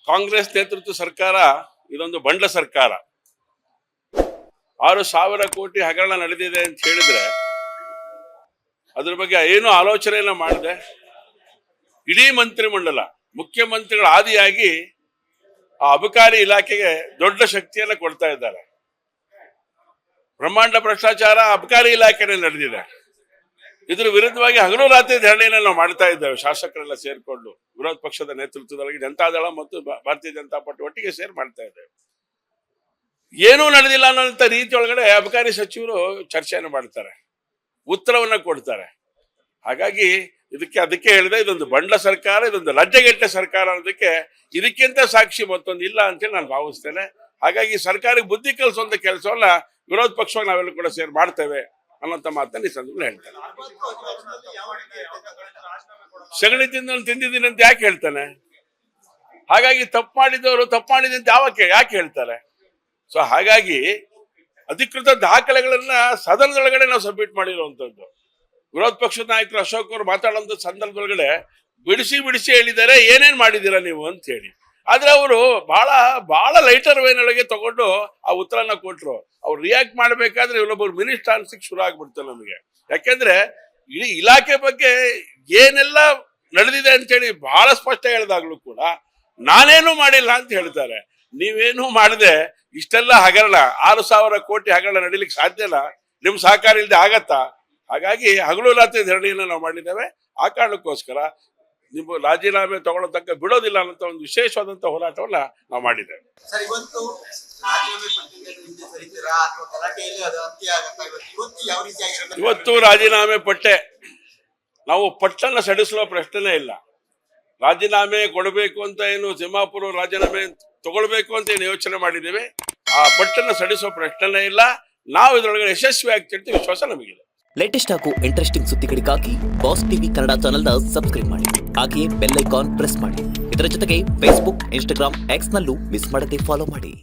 ಕಾಂಗ್ರೆಸ್ ನೇತೃತ್ವ ಸರ್ಕಾರ ಇದೊಂದು ಬಂಡ ಸರ್ಕಾರ. 6,000 ಕೋಟಿ ಹಗರಣ ನಡೆದಿದೆ ಅಂತ ಹೇಳಿದ್ರೆ ಅದ್ರ ಬಗ್ಗೆ ಏನು ಆಲೋಚನೆಯನ್ನ ಮಾಡಿದೆ ಇಡೀ ಮಂತ್ರಿಮಂಡಲ ಮುಖ್ಯಮಂತ್ರಿಗಳ ಆದಿಯಾಗಿ ಆ ಅಬಕಾರಿ ಇಲಾಖೆಗೆ ದೊಡ್ಡ ಶಕ್ತಿಯನ್ನ ಕೊಡ್ತಾ ಇದ್ದಾರೆ. ಬ್ರಹ್ಮಾಂಡ ಭ್ರಷ್ಟಾಚಾರ ಅಬಕಾರಿ ಇಲಾಖೆಯಲ್ಲಿ ನಡೆದಿದೆ. ಇದ್ರ ವಿರುದ್ಧವಾಗಿ ಹಗಲು ರಾತ್ರಿ ಧರಣಿಯನ್ನು ನಾವು ಮಾಡ್ತಾ ಇದ್ದೇವೆ. ಶಾಸಕರೆಲ್ಲ ಸೇರ್ಕೊಂಡು ವಿರೋಧ ಪಕ್ಷದ ನೇತೃತ್ವದಲ್ಲಿ ಜನತಾದಳ ಮತ್ತು ಭಾರತೀಯ ಜನತಾ ಪಾರ್ಟಿ ಒಟ್ಟಿಗೆ ಸೇರಿ ಮಾಡ್ತಾ ಇದ್ದೇವೆ. ಏನೂ ನಡೆದಿಲ್ಲ ಅನ್ನೋಂಥ ರೀತಿ ಒಳಗಡೆ ಅಬಕಾರಿ ಸಚಿವರು ಚರ್ಚೆಯನ್ನು ಮಾಡ್ತಾರೆ, ಉತ್ತರವನ್ನ ಕೊಡ್ತಾರೆ. ಹಾಗಾಗಿ ಅದಕ್ಕೆ ಹೇಳಿದೆ ಇದೊಂದು ಬಂಡ ಸರ್ಕಾರ, ಇದೊಂದು ಲಜ್ಜೆಗೆಟ್ಟ ಸರ್ಕಾರ ಅನ್ನೋದಕ್ಕೆ ಇದಕ್ಕಿಂತ ಸಾಕ್ಷಿ ಮತ್ತೊಂದು ಇಲ್ಲ ಅಂತೇಳಿ ನಾನು ಭಾವಿಸ್ತೇನೆ. ಹಾಗಾಗಿ ಸರ್ಕಾರಕ್ಕೆ ಬುದ್ಧಿ ಕಲಿಸುವಂತ ಕೆಲಸವನ್ನ ವಿರೋಧ ಪಕ್ಷವಾಗಿ ನಾವೆಲ್ಲ ಕೂಡ ಸೇರಿ ಮಾಡ್ತೇವೆ ಅನ್ನೋಂಥ ಮಾತನ್ನ ಈ ಸಂದರ್ಭದಲ್ಲಿ ಹೇಳ್ತಾರೆ. ಸಗಣಿ ತಿಂದಿದ್ದೀನಿ ಅಂತ ಯಾಕೆ ಹೇಳ್ತಾನೆ? ಹಾಗಾಗಿ ತಪ್ಪು ಮಾಡಿದವರು ತಪ್ಪು ಮಾಡಿದೆ ಅಂತ ಯಾಕೆ ಹೇಳ್ತಾರೆ? ಸೊ ಹಾಗಾಗಿ ಅಧಿಕೃತ ದಾಖಲೆಗಳನ್ನ ಸದನದೊಳಗಡೆ ನಾವು ಸಬ್ಮಿಟ್ ಮಾಡಿರುವಂತದ್ದು. ವಿರೋಧ ಪಕ್ಷದ ನಾಯಕರು ಅಶೋಕ್ ಅವರು ಮಾತಾಡುವಂತ ಸಂದರ್ಭದೊಳಗಡೆ ಬಿಡಿಸಿ ಹೇಳಿದ್ದಾರೆ ಏನೇನ್ ಮಾಡಿದ್ದೀರಾ ನೀವು ಅಂತ ಹೇಳಿ. ಆದ್ರೆ ಅವರು ಬಹಳ ಲೈಟರ್ ವೇನ್ ಒಳಗೆ ತಗೊಂಡು ಆ ಉತ್ತರನ ಕೊಟ್ರು. ಅವ್ರು ರಿಯಾಕ್ಟ್ ಮಾಡ್ಬೇಕಾದ್ರೆ ಇವರೊಬ್ಬರು ಮಿನಿಸ್ಟರ್ ಅನ್ಸಿಕ್ ಶುರು ಆಗ್ಬಿಡ್ತಾರೆ ನಮಗೆ. ಯಾಕೆಂದ್ರೆ ಇಡೀ ಇಲಾಖೆ ಬಗ್ಗೆ ಏನೆಲ್ಲ ನಡೆದಿದೆ ಅಂತ ಹೇಳಿ ಬಹಳ ಸ್ಪಷ್ಟ ಹೇಳಿದಾಗ್ಲೂ ಕೂಡ ನಾನೇನು ಮಾಡಿಲ್ಲ ಅಂತ ಹೇಳ್ತಾರೆ. ನೀವೇನು ಮಾಡದೆ ಇಷ್ಟೆಲ್ಲ ಹಗರಣ 6,000 ಕೋಟಿ ಹಗರಣ ನಡೀಲಿಕ್ಕೆ ಸಾಧ್ಯನಾ? ನಿಮ್ ಸಹಕಾರ ಇಲ್ಲದೆ ಆಗತ್ತಾ? ಹಾಗಾಗಿ ಹಗಲು ರಾತ್ರಿ ಧರಣಿಯನ್ನ ನಾವು ಮಾಡಿದ್ದೇವೆ. ಆ ಕಾರಣಕ್ಕೋಸ್ಕರ ನೀವು ರಾಜೀನಾಮೆ ತಗೊಳ್ಳತಕ್ಕ ಬಿಡೋದಿಲ್ಲ ಅನ್ನೋ ಒಂದು ವಿಶೇಷವಾದಂತ ಹೋರಾಟವನ್ನ ನಾವು ಮಾಡಿದ್ದೇವೆ. ಇವತ್ತು ರಾಜೀನಾಮೆ ಪಟ್ಟೆ ನಾವು ಪಟ್ಟನ್ನ ಸಡಿಸುವ ಪ್ರಶ್ನೆನೇ ಇಲ್ಲ. ರಾಜೀನಾಮೆ ಕೊಡಬೇಕು ಅಂತ ಏನು ತಿಮ್ಮಾಪುರ ರಾಜೀನಾಮೆ ತಗೊಳ್ಬೇಕು ಅಂತ ಏನು ಯೋಚನೆ ಮಾಡಿದ್ದೇವೆ. ಆ ಪಟ್ಟನ್ನ ಸಡಿಸುವ ಪ್ರಶ್ನೆನೇ ಇಲ್ಲ. ನಾವು ಇದರೊಳಗೆ ಯಶಸ್ವಿ ಆಗ್ತಿರ್ತೀವಿ, ವಿಶ್ವಾಸ ನಮಗಿದೆ. ಲೇಟೆಸ್ಟ್ ಹಾಗೂ ಇಂಟ್ರೆಸ್ಟಿಂಗ್ ಸುದ್ದಿಗಳಿಗಾಗಿ ಬಾಸ್ ಟಿವಿ ಕನ್ನಡ ಚಾನೆಲ್ನ ಸಬ್ಸ್ಕ್ರೈಬ್ ಮಾಡಿ. ಹಾಗೆಯೇ ಬೆಲ್ ಐಕಾನ್ ಪ್ರೆಸ್ ಮಾಡಿ. ಇದರ ಜೊತೆಗೆ ಫೇಸ್ಬುಕ್, ಇನ್ಸ್ಟಾಗ್ರಾಮ್, ಎಕ್ಸ್ ನಲ್ಲೂ ಮಿಸ್ ಮಾಡದೆ ಫಾಲೋ ಮಾಡಿ.